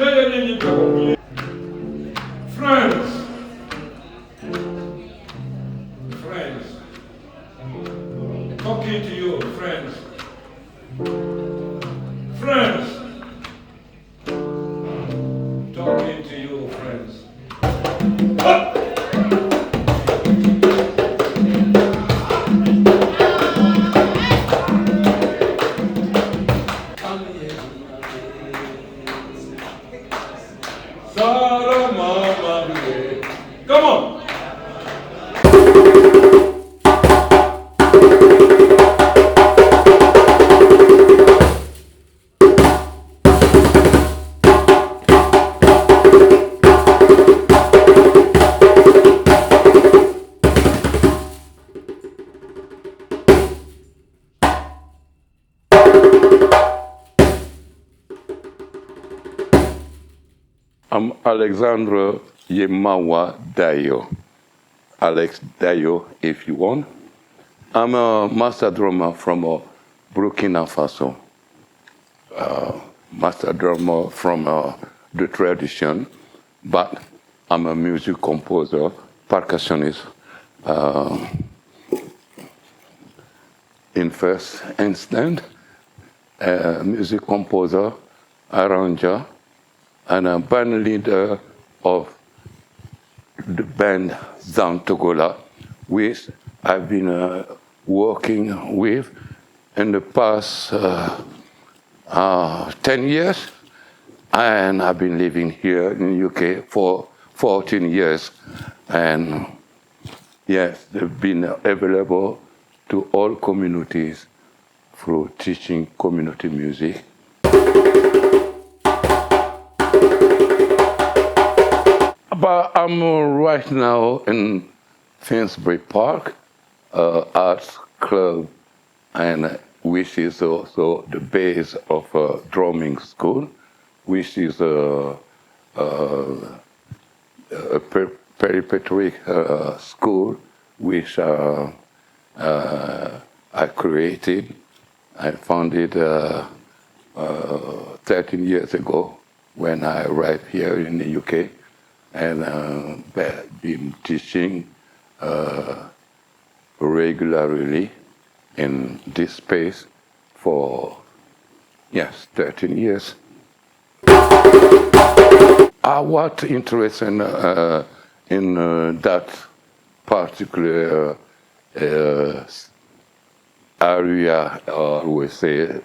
Friends, friends, talking to you, friends, friends, talking to you, friends. Come on. I'm Alexandre Yemawa Dayo. Alex Dayo, if you want. I'm a master drummer from Burkina Faso. Master drummer from the tradition, but I'm a music composer, percussionist. In first instance, music composer, arranger, and a band leader of the band Zantogola, which I've been working with in the past 10 years, and I've been living here in the UK for 14 years. And yes, they've been available to all communities through teaching community music. But I'm right now in Finsbury Park Art Club, and which is also the base of a drumming school, which is a peripatric school which I created. I founded 13 years ago when I arrived here in the UK, and been teaching regularly in this space for, yes, 13 years. What interest in that particular area, we say,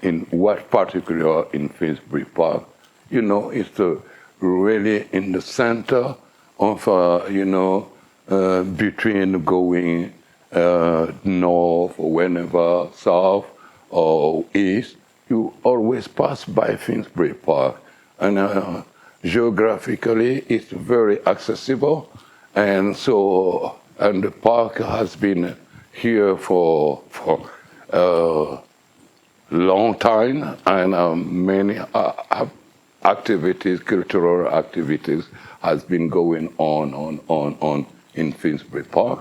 in what particular in Finsbury Park, you know, it's really in the center of, between going north or whenever, south or east, you always pass by Finsbury Park. And geographically, it's very accessible. And so, and the park has been here for a long time, and many activities, cultural activities, has been going on in Finsbury Park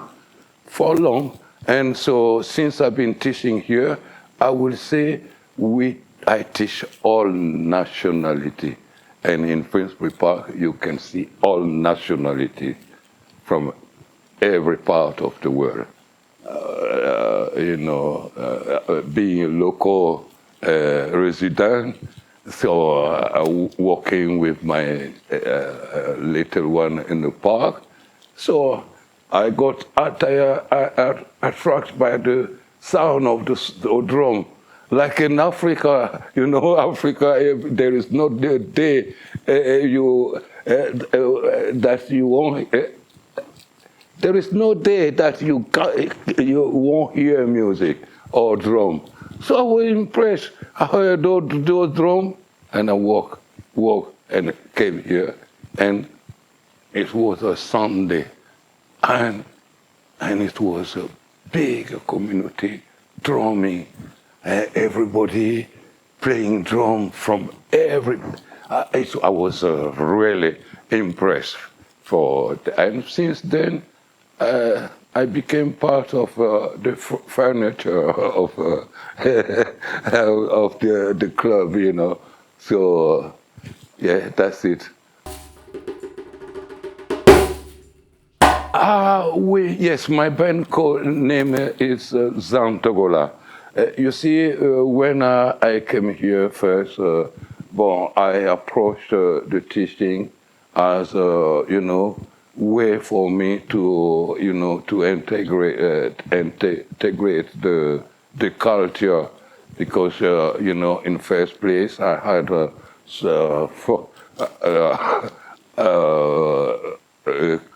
for long. And so since I've been teaching here, I will say I teach all nationality. And in Finsbury Park, you can see all nationality from every part of the world. Being a local resident, so walking with my little one in the park. So I got attracted by the sound of the drum. Like in Africa, Africa, there is no day that you won't. There is no day that you won't hear music or drum. So I was impressed. I heard those drum, and I walked and came here. And it was a Sunday, and it was a big community drumming. Everybody playing drum from every. I was really impressed and since then. I became part of the furniture of the club, So Yeah, that's it. Yes, my band name is Zantogola. You see, when I came here first, I approached the teaching as way for me to to integrate the culture, because in first place I had uh,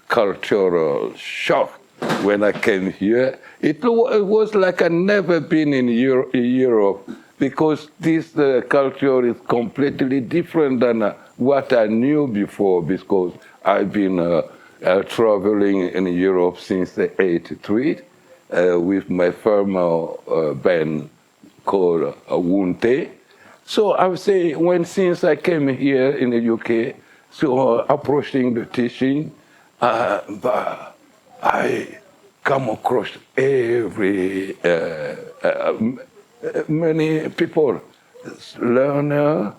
cultural shock when I came here. It was like I'd never been in Europe, because this culture is completely different than what I knew before, because I've been traveling in Europe since '83 with my former band called Wunte. So I would say, since I came here in the UK, so approaching the teaching, but I come across many people, learner,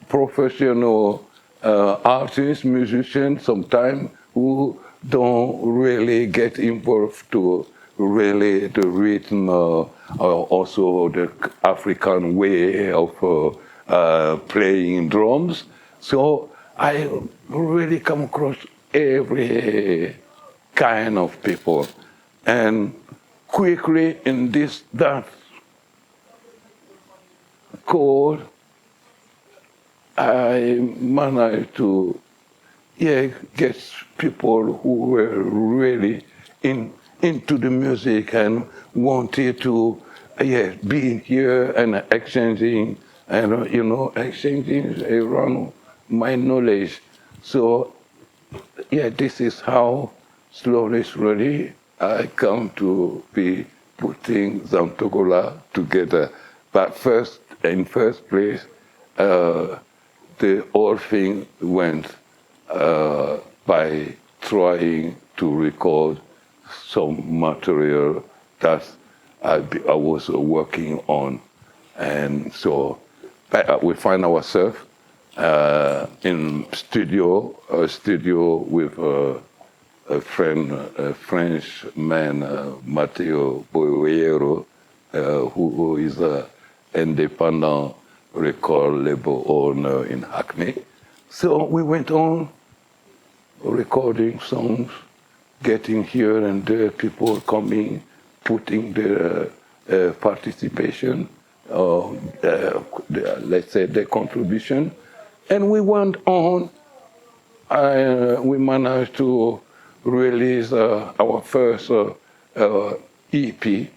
professional artists, musicians, sometimes who don't really get involved to really the rhythm, also the African way of playing drums. So I really come across every kind of people, and quickly in this dance called, I managed to get people who were really into the music and wanted to be here and exchanging and exchanging around my knowledge. So this is how slowly I come to be putting Zantogola together. But in first place, the whole thing went by trying to record some material that I was working on. And so we find ourselves in a studio with a friend, a French man, Matteo Boyero, who is an independent record label owner in Hackney. So we went on recording songs, getting here and there, people coming, putting their participation, let's say their contribution. And we went on, we managed to release our first EP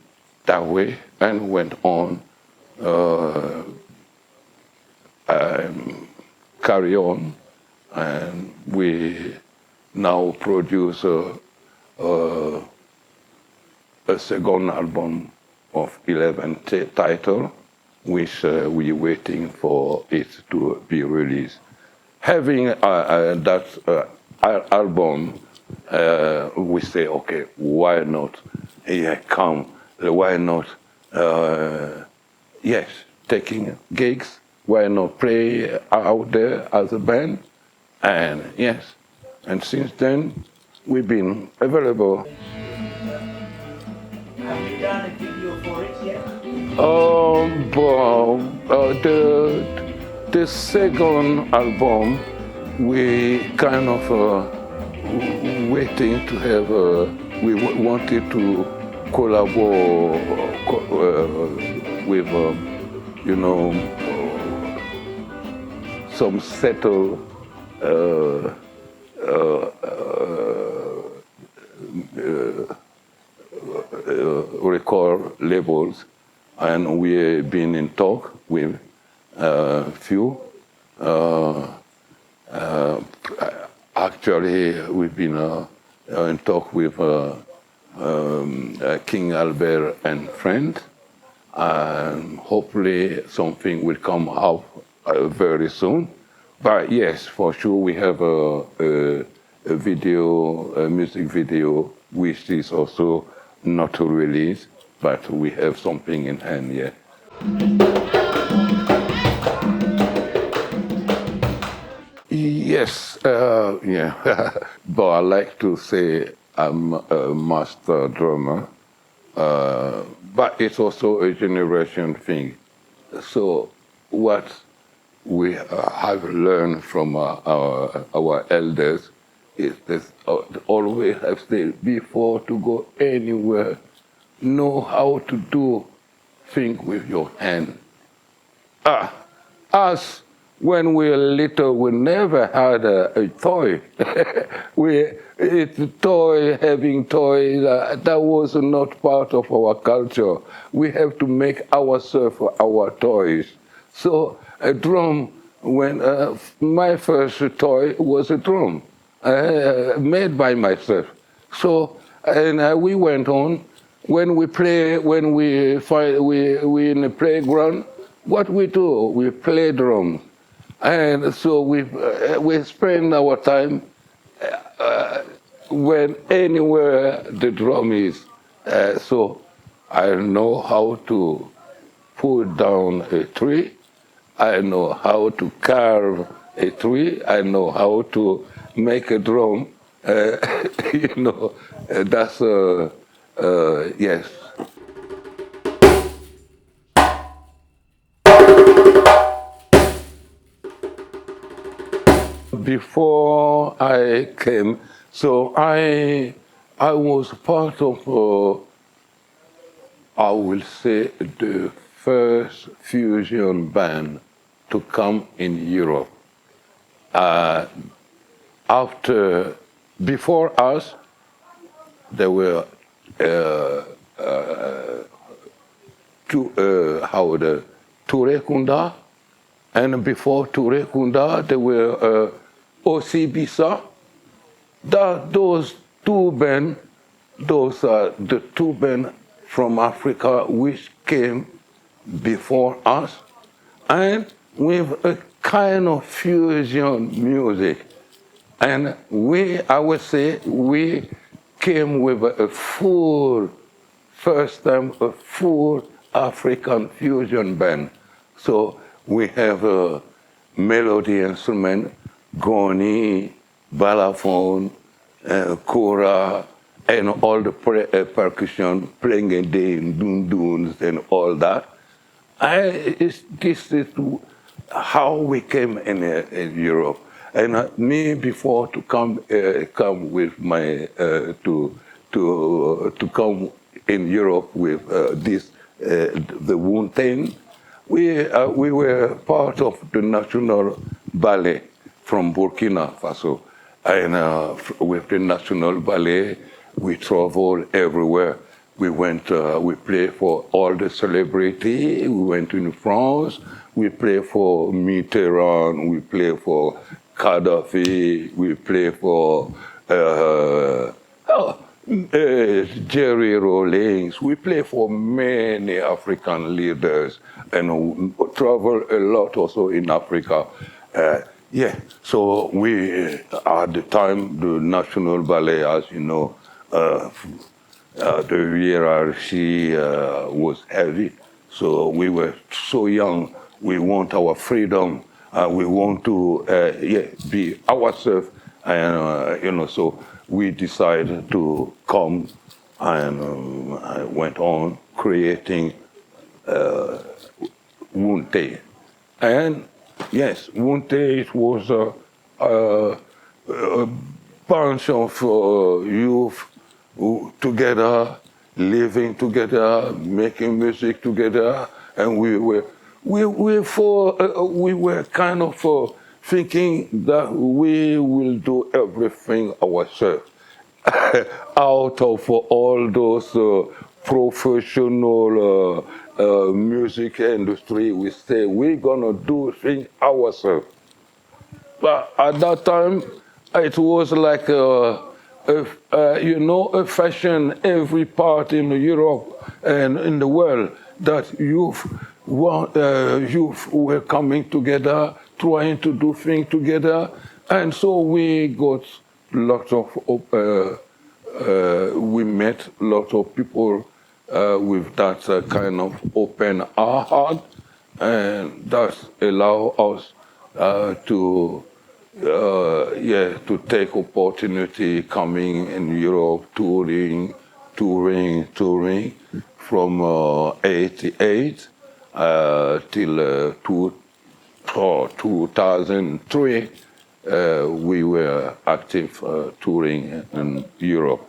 that way, and went on, and carry on, and we now produce a second album of 11 titles, which we're waiting for it to be released. Having that album, we say, okay, why not? Why not? Yes, taking gigs. Why not play out there as a band? And yes, and since then, we've been available. Have you done a video for it yet? The second album, we kind of waiting to have. We wanted to collaborate with, some settled record labels, and we've been in talk with a few. Actually, we've been in talk with King Albert and friends, and hopefully something will come out very soon. But yes, for sure, we have a music video, which is also not released, but we have something in hand, yeah. Yes, yeah. But I like to say I'm a master drummer, but it's also a generation thing. So what we have learned from our elders is that always have said before to go anywhere, know how to do things with your hand. Ah, us, when we were little, we never had a toy. It's toy, having toys, that was not part of our culture. We have to make ourselves our toys. So a drum, when my first toy was a drum, made by myself. So, and we went on, when we play, when we in the playground, what we do, we play drums. And so we spend our time when anywhere the drum is. So I know how to put down a tree. I know how to carve a tree. I know how to make a drum. You know, that's yes. Before I came, so I was part of I will say the first fusion band to come in Europe. Uh, After, before us, there were how the Touré Kunda, and before Touré Kunda, there were Osibisa. Those two bands, those are the two bands from Africa which came before us, and with a kind of fusion music. And I would say, we came with a full, first time, a full African fusion band. So we have a melody instrument, goni, balafon, kora, and all the percussion, playing in the dun-duns and all that. This is how we came in Europe. And me, before to come with my to come in Europe with this the Woon thing, we were part of the national ballet from Burkina Faso, and with the national ballet we traveled everywhere. We went, we played for all the celebrity. We went in France. We played for Mitterrand. We played for Gaddafi. We played for Jerry Rawlings. We played for many African leaders and travel a lot also in Africa. Yeah, so we, at the time, the National Ballet, as you know, the hierarchy was heavy. So we were so young. We want our freedom. We want to be ourselves. And, so we decided to come, and I went on creating Wunte. And yes, Wunte, it was a bunch of youth together, living together, making music together, and we were kind of thinking that we will do everything ourselves. Out of all those professional music industry, we say we're gonna do things ourselves. But at that time, it was like a fashion every part in Europe and in the world that youth were coming together, trying to do things together, and so we got lots of we met lots of people with that kind of open heart, and that allow us to yeah, to take opportunity coming in Europe, touring from 88 till 2003. We were active touring in Europe.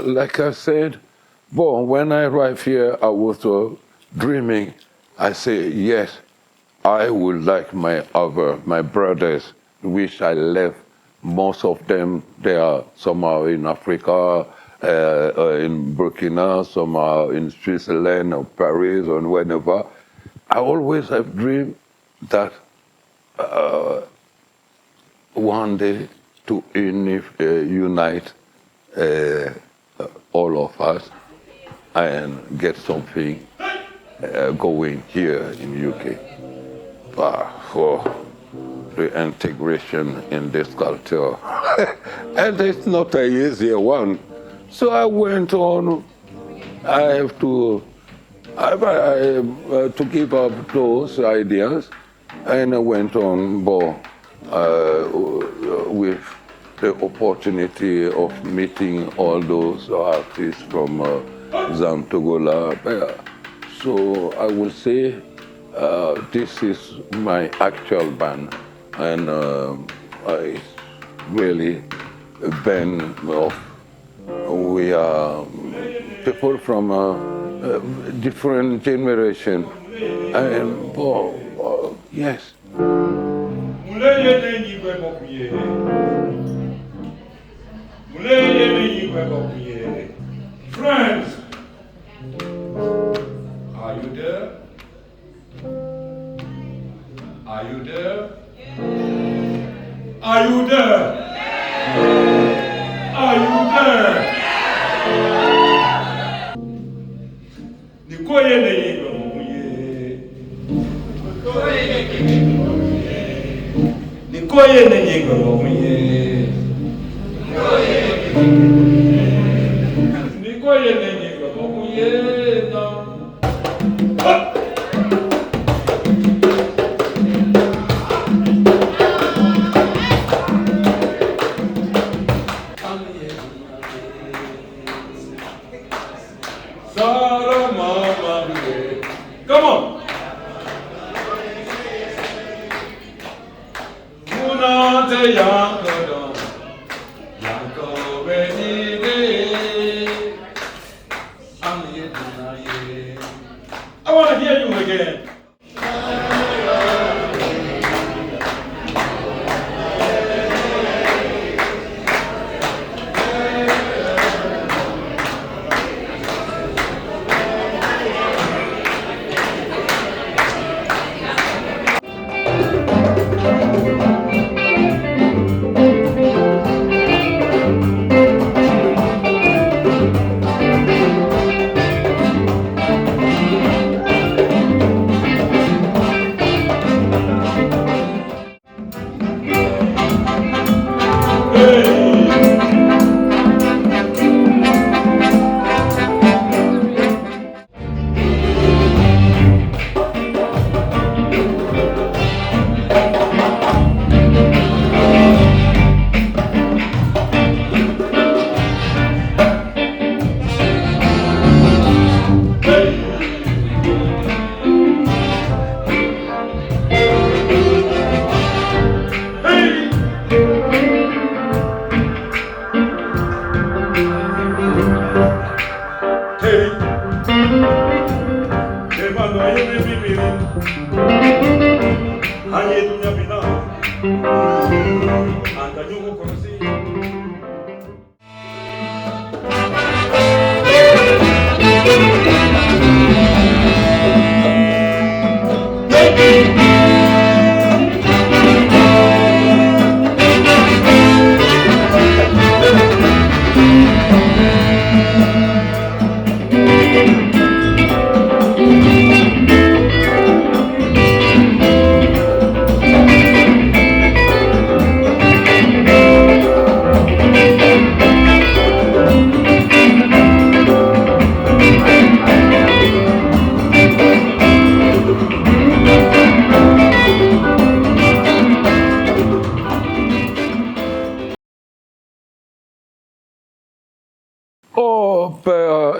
Like I said, well, when I arrived here, I was dreaming. I say, yes, I would like my brothers, which I left. Most of them, they are somehow in Africa, in Burkina, some are in Switzerland or Paris or wherever. I always have dreamed that one day to unite all of us and get something going here in UK. For the integration in this culture. And it's not an easy one. So I went on, I have to give up those ideas, and I went on with the opportunity of meeting all those artists from Zantogola. So I will say this is my actual band, and it's really a band of, we are people from different generation, and yes. Friends, are you there? Are you there? Are you there? Are you there? Nikoye ne yigwe muye. Nikoye ne yigwe muye. Nikoye ne yigwe muye. Come on. I want to hear you again.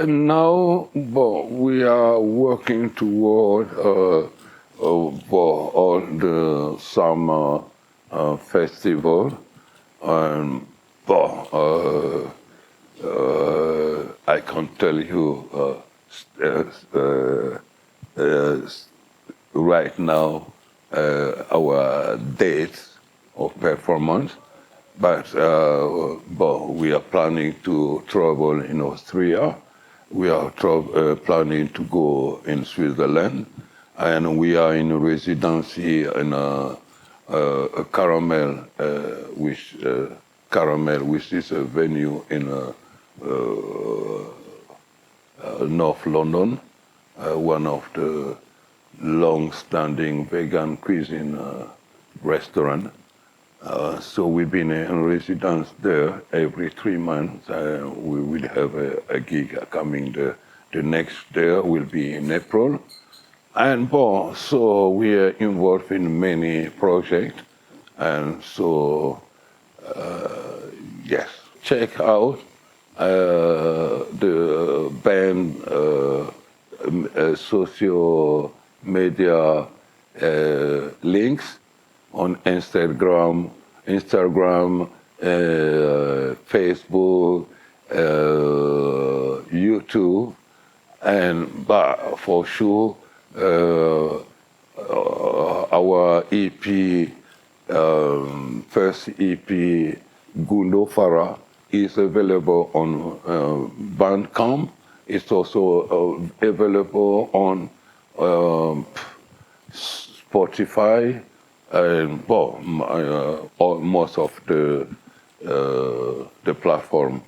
Now, well, we are working toward for all the summer festival, and well, I can tell you right now our dates of performance, but we are planning to travel in Austria. We are planning to go in Switzerland, and we are in residency in a Caramel, which is a venue in North London, one of the long-standing vegan cuisine restaurant. So we've been in residence there every 3 months. We will have a gig coming. The next day will be in April. And so we are involved in many projects. And so, yes, check out the band social media links on Instagram, Facebook, YouTube, and but for sure our EP, first EP, Gundo Farah, is available on Bandcamp. It's also available on Spotify, and most of the platform.